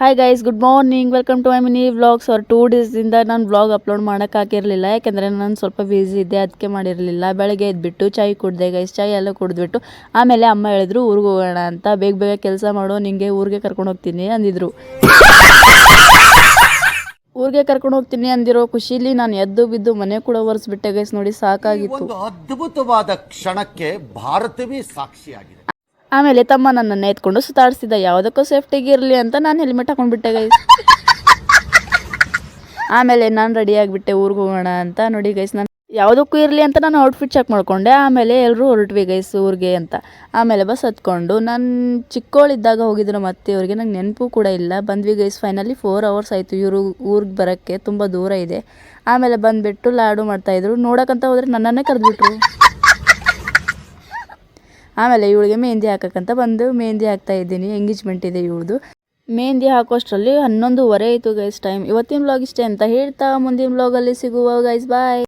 Hi guys, good morning. Welcome to my mini vlogs. 2 ಡೇಸಿಂದ ನಾನು vlog upload ಮಾಡೋಕ್ಕಾಗಿರಲಿಲ್ಲ, ಯಾಕೆಂದರೆ ನಾನು ಸ್ವಲ್ಪ ಬ್ಯುಸಿ ಇದ್ದೆ, ಅದಕ್ಕೆ ಮಾಡಿರಲಿಲ್ಲ. ಬೆಳಗ್ಗೆ ಎದ್ಬಿಟ್ಟು ಚಾಯ್ ಕುಡಿದೆ ಗೈಸ್. ಚಾಯ್ ಎಲ್ಲ ಕುಡಿದ್ಬಿಟ್ಟು ಆಮೇಲೆ ಅಮ್ಮ ಹೇಳಿದ್ರು ಊರಿಗೆ ಹೋಗೋಣ ಅಂತ. ಬೇಗ ಬೇಗ ಕೆಲಸ ಮಾಡು, ನಿಂಗೆ ಊರಿಗೆ ಕರ್ಕೊಂಡು ಹೋಗ್ತೀನಿ ಅಂದಿದ್ರು. ಊರಿಗೆ ಕರ್ಕೊಂಡು ಹೋಗ್ತೀನಿ ಅಂದಿರೋ ಖುಷಿಲಿ ನಾನು ಎದ್ದು ಬಿದ್ದು ಮನೆ ಕೂಡ ಒರೆಸ್ಬಿಟ್ಟೆ ಗೈಸ್. ನೋಡಿ, ಸಾಕಾಗಿತ್ತು. ಅದ್ಭುತವಾದ ಕ್ಷಣಕ್ಕೆ ಭಾರತವೇ ಸಾಕ್ಷಿಯಾಗಿದೆ. ಆಮೇಲೆ ತಮ್ಮ ನನ್ನನ್ನು ಎತ್ಕೊಂಡು ಸುತ್ತಾಡಿಸಿದ. ಯಾವುದಕ್ಕೂ ಸೇಫ್ಟಿಗೆ ಇರಲಿ ಅಂತ ನಾನು ಹೆಲ್ಮೆಟ್ ಹಾಕೊಂಡ್ಬಿಟ್ಟೆ ಗೈಸ್. ಆಮೇಲೆ ನಾನು ರೆಡಿ ಆಗಿಬಿಟ್ಟೆ ಊರಿಗೆ ಹೋಗೋಣ ಅಂತ. ನೋಡಿ ಗೈಸ್, ನಾನು ಯಾವುದಕ್ಕೂ ಇರಲಿ ಅಂತ ನಾನು ಔಟ್ಫಿಟ್ ಚೆಕ್ ಮಾಡ್ಕೊಂಡೆ. ಆಮೇಲೆ ಎಲ್ಲರೂ ಹೊರಟ್ವಿ ಗೈಸ್ ಊರಿಗೆ ಅಂತ. ಆಮೇಲೆ ಬಸ್ ಹತ್ಕೊಂಡು ನಾನು ಚಿಕ್ಕವಳಿದ್ದಾಗ ಹೋಗಿದ್ರು ಮತ್ತೆ ಅವ್ರಿಗೆ ನಂಗೆ ನೆನಪು ಕೂಡ ಇಲ್ಲ. ಬಂದ್ವಿ ಗೈಸ್. ಫೈನಲಿ 4 ಅವರ್ಸ್ ಆಯಿತು ಇವರು ಊರಿಗೆ ಬರೋಕ್ಕೆ, ತುಂಬ ದೂರ ಇದೆ. ಆಮೇಲೆ ಬಂದುಬಿಟ್ಟು ಲಾಡು ಮಾಡ್ತಾಯಿದ್ರು. ನೋಡೋಕ್ಕಂತ ಹೋದರೆ ನನ್ನನ್ನೇ ಕರೆದ್ಬಿಟ್ರು. ಆಮೇಲೆ ಇವಳಿಗೆ ಮೆಹಂದಿ ಹಾಕಕ್ಕಂತ ಬಂದು ಮೆಹಂದಿ ಹಾಕ್ತಾ ಇದ್ದೀನಿ. ಎಂಗೇಜ್ಮೆಂಟ್ ಇದೆ ಇವಳದು. ಮೆಹಂದಿ ಹಾಕೋಷ್ಟರಲ್ಲಿ 11:30 ಆಯಿತು ಗೈಸ್ ಟೈಮ್. ಇವತ್ತಿನ ವ್ಲಾಗ್ ಇಷ್ಟೇ ಅಂತ ಹೇಳ್ತಾ ಮುಂದಿನ ವ್ಲಾಗಲ್ಲಿ ಸಿಗುವ ಗೈಸ್. ಬಾಯ್.